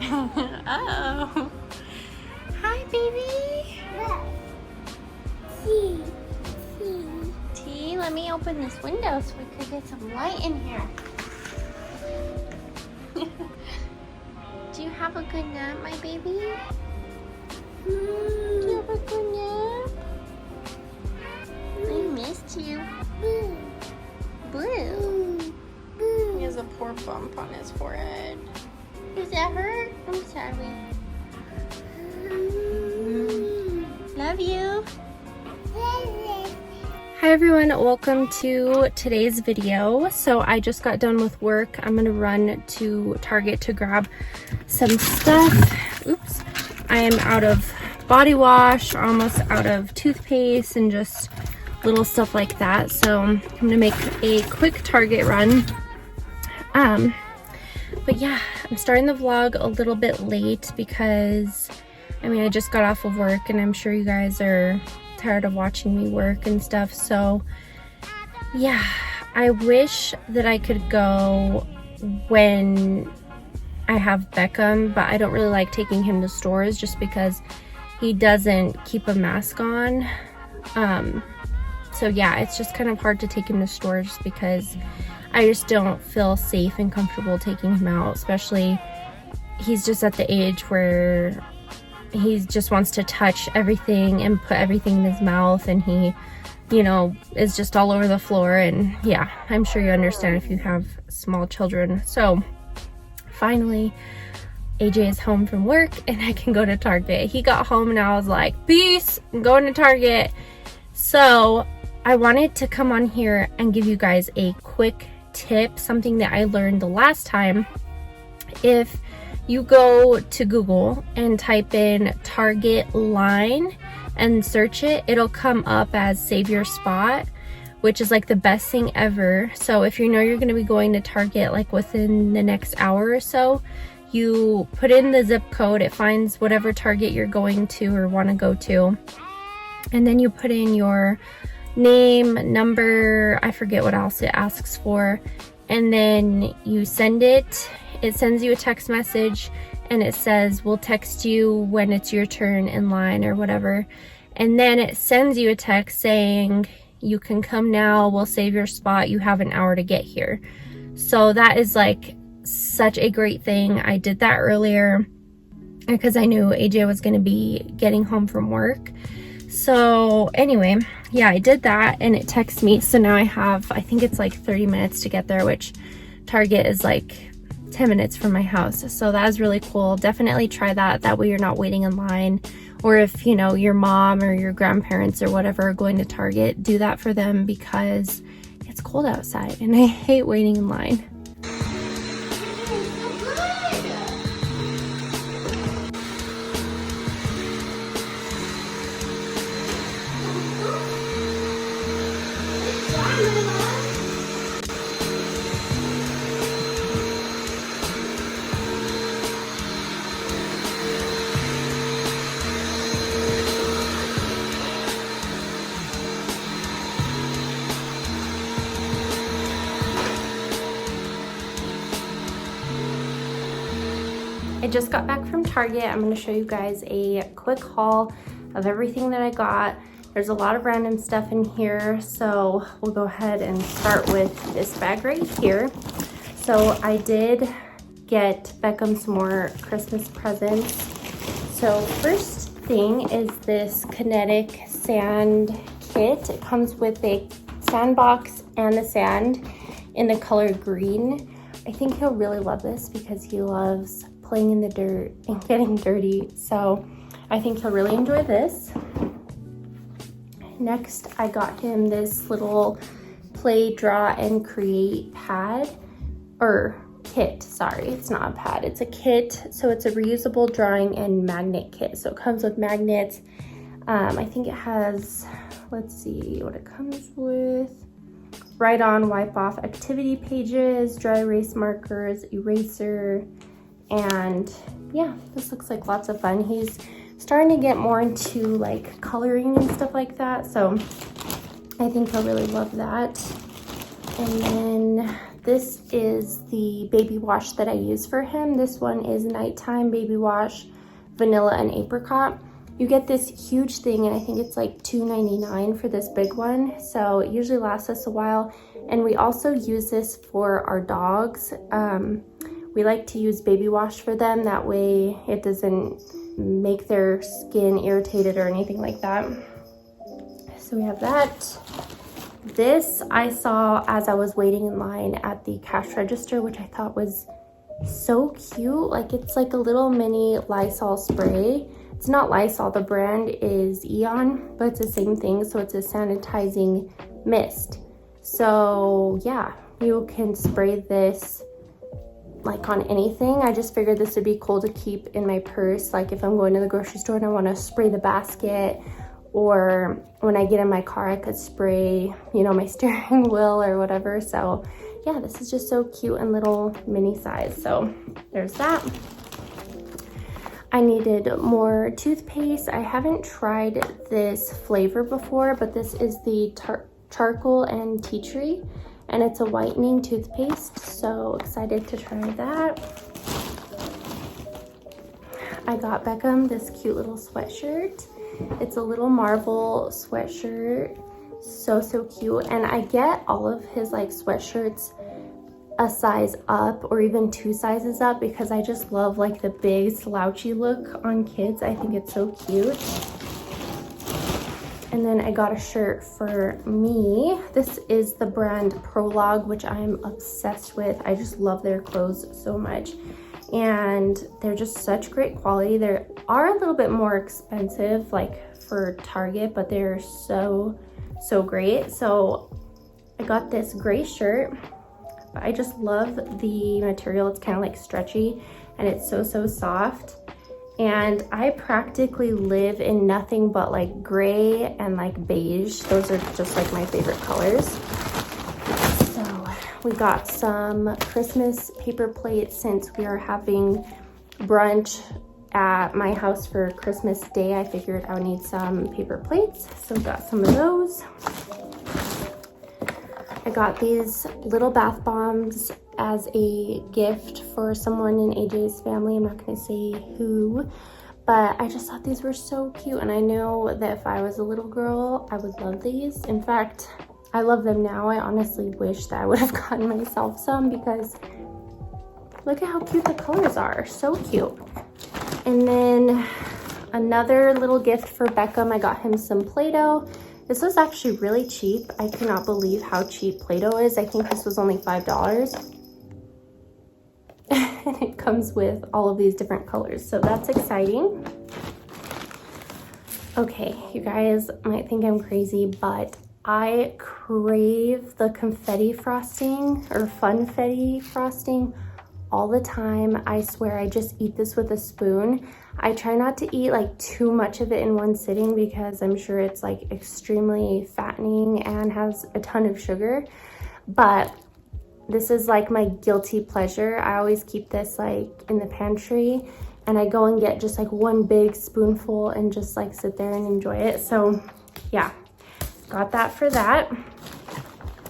Oh. Hi, baby. Tea. Let me open this window so we could get some light in here. Do you have a good nap, my baby? Do you have a good nap? I missed you. Blue. He has a poor bump on his forehead. Does that hurt? I'm sorry. Love you. Hi everyone, welcome to today's video. So I just got done with work. I'm gonna run to Target to grab some stuff. Oops. I am out of body wash, almost out of toothpaste, and just little stuff like that. So I'm gonna make a quick Target run. But yeah, I'm starting the vlog a little bit late because I just got off of work and I'm sure you guys are tired of watching me work and stuff. So yeah, I wish that I could go when I have Beckham, but I don't really like taking him to stores just because he doesn't keep a mask on. So yeah, it's just kind of hard to take him to stores just because I just don't feel safe and comfortable taking him out, especially he's just at the age where he just wants to touch everything and put everything in his mouth, and he, you know, is just all over the floor. And yeah, I'm sure you understand if you have small children. So finally, AJ is home from work and I can go to Target. He got home and I was like, peace, I'm going to Target. So I wanted to come on here and give you guys a quick tip, something that I learned the last time. If you go to Google and type in Target line and search it, it'll come up as Save Your Spot, which is like the best thing ever. So if you know you're going to be going to Target like within the next hour or so, you put in the zip code, it finds whatever Target you're going to or want to go to, and then you put in your name, number, I forget what else it asks for, and then you send it. It sends you a text message and it says, we'll text you when it's your turn in line or whatever. And then it sends you a text saying, you can come now, we'll save your spot, you have an hour to get here. So that is like such a great thing. I did that earlier because I knew AJ was going to be getting home from work. So anyway, yeah, I did that and it texted me. So now I have, I think it's like 30 minutes to get there, which Target is like 10 minutes from my house. So that is really cool. Definitely try that. That way you're not waiting in line. Or if, you know, your mom or your grandparents or whatever are going to Target, do that for them because it's cold outside and I hate waiting in line. I just got back from Target. I'm going to show you guys a quick haul of everything that I got. There's a lot of random stuff in here, so we'll go ahead and start with this bag right here. So I did get Beckham some more Christmas presents. So first thing is this KINETIC sand kit. It comes with a sandbox and the sand in the color green. I think he'll really love this because he loves playing in the dirt and getting dirty. So I think he'll really enjoy this. Next, I got him this little play, draw, and create pad, or kit, sorry, it's not a pad, it's a kit. So it's a reusable drawing and magnet kit. So it comes with magnets. I think it has, let's see what it comes with. Write on, wipe off activity pages, dry erase markers, eraser, and yeah, this looks like lots of fun. He's starting to get more into like coloring and stuff like that, so I think he'll really love that. And then this is the baby wash that I use for him. This one is nighttime baby wash, vanilla and apricot. You get this huge thing, and I think it's like $2.99 for this big one. So it usually lasts us a while. And we also use this for our dogs. We like to use baby wash for them. That way it doesn't make their skin irritated or anything like that. So we have that. This I saw as I was waiting in line at the cash register, which I thought was so cute. Like, it's like a little mini Lysol spray. It's not Lysol, the brand is Eon, but it's the same thing. So it's a sanitizing mist. So yeah, you can spray this like on anything. I just figured this would be cool to keep in my purse. Like if I'm going to the grocery store and I want to spray the basket, or when I get in my car, I could spray, you know, my steering wheel or whatever. So yeah, this is just so cute and little mini size. So there's that. I needed more toothpaste. I haven't tried this flavor before, but this is the charcoal and tea tree, and it's a whitening toothpaste. So excited to try that. I got Beckham this cute little sweatshirt. It's a little marble sweatshirt, so cute. And I get all of his like sweatshirts a size up or even 2 sizes up because I just love like the big slouchy look on kids. I think it's so cute. And then I got a shirt for me. This is the brand PROLOGUE, which I'm obsessed with. I just love their clothes so much. And they're just such great quality. They are a little bit more expensive like for Target, but they're so great. So I got this gray shirt. I just love the material. It's kind of like stretchy and it's so soft. And I practically live in nothing but like gray and like beige. Those are just like my favorite colors. So we got some Christmas paper plates since we are having brunch at my house for Christmas Day. I figured I would need some paper plates, so got some of those. I got these little bath bombs as a gift for someone in AJ's family. I'm not going to say who, but I just thought these were so cute, and I know that if I was a little girl, I would love these. In fact, I love them now. I honestly wish that I would have gotten myself some because look at how cute the colors are. So cute. And then another little gift for Beckham. I got him some Play-Doh. This was actually really cheap. I cannot believe how cheap Play-Doh is. I think this was only $5. And it comes with all of these different colors, so that's exciting. Okay, you guys might think I'm crazy, but I crave the confetti frosting or funfetti frosting all the time. I swear I just eat this with a spoon. I try not to eat like too much of it in one sitting because I'm sure it's like extremely fattening and has a ton of sugar, but this is like my guilty pleasure. I always keep this like in the pantry, and I go and get just like one big spoonful and just like sit there and enjoy it. So yeah, got that for that.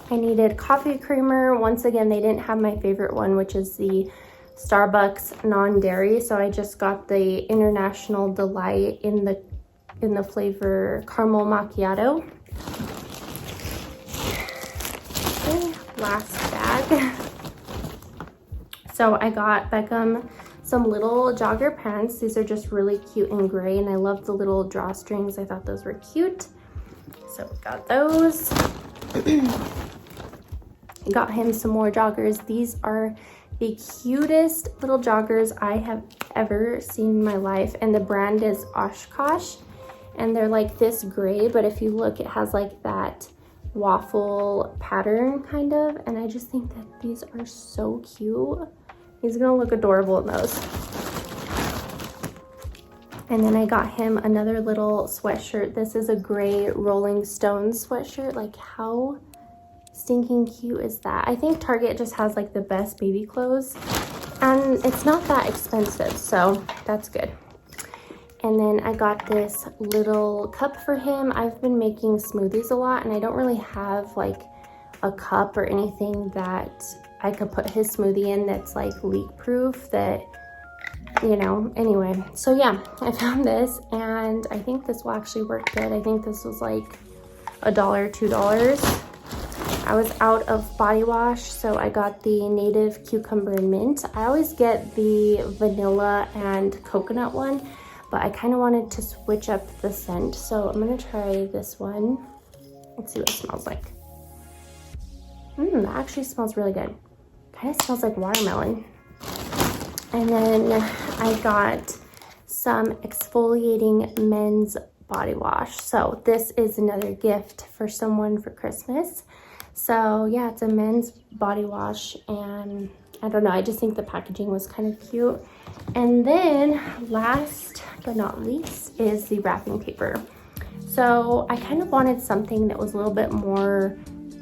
I needed coffee creamer. Once again, they didn't have my favorite one, which is the Starbucks non-dairy, so I just got the International Delight in the flavor caramel macchiato. Okay, last bag. So I got Beckham some little jogger pants. These are just really cute and gray, and I love the little drawstrings. I thought those were cute, so we got those. Got him some more joggers. These are the cutest little joggers I have ever seen in my life, and the brand is OSHKOSH, and they're like this gray, but if you look, it has like that waffle pattern kind of, and I just think that these are so cute. He's gonna look adorable in those. And then I got him another little sweatshirt. This is a gray Rolling Stones sweatshirt. Like, how stinking cute is that? I think Target just has like the best baby clothes, and it's not that expensive, so that's good. And then I got this little cup for him. I've been making smoothies a lot, and I don't really have like a cup or anything that I could put his smoothie in that's like leak proof, that, you know, anyway. So yeah, I found this and I think this will actually work good. I think this was like $1, $2. I was out of body wash, so I got the Native Cucumber and Mint. I always get the vanilla and coconut one, but I kind of wanted to switch up the scent. So I'm gonna try this one. Let's see what it smells like. That actually smells really good. Kind of smells like watermelon. And then I got some exfoliating men's body wash. So this is another gift for someone for Christmas. So yeah, it's a men's body wash, and I don't know, I just think the packaging was kind of cute. And then last but not least is the wrapping paper. So I kind of wanted something that was a little bit more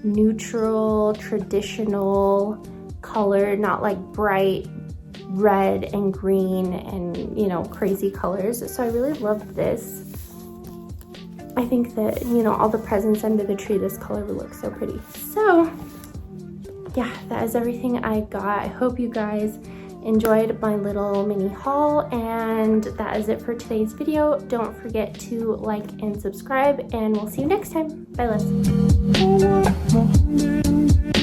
neutral, traditional color, not like bright red and green and, you know, crazy colors. So I really love this. I think that, you know, all the presents under the tree, this color would look so pretty. So yeah, that is everything I got. I hope you guys enjoyed my little mini haul, and that is it for today's video. Don't forget to like and subscribe, and we'll see you next time. Bye, love.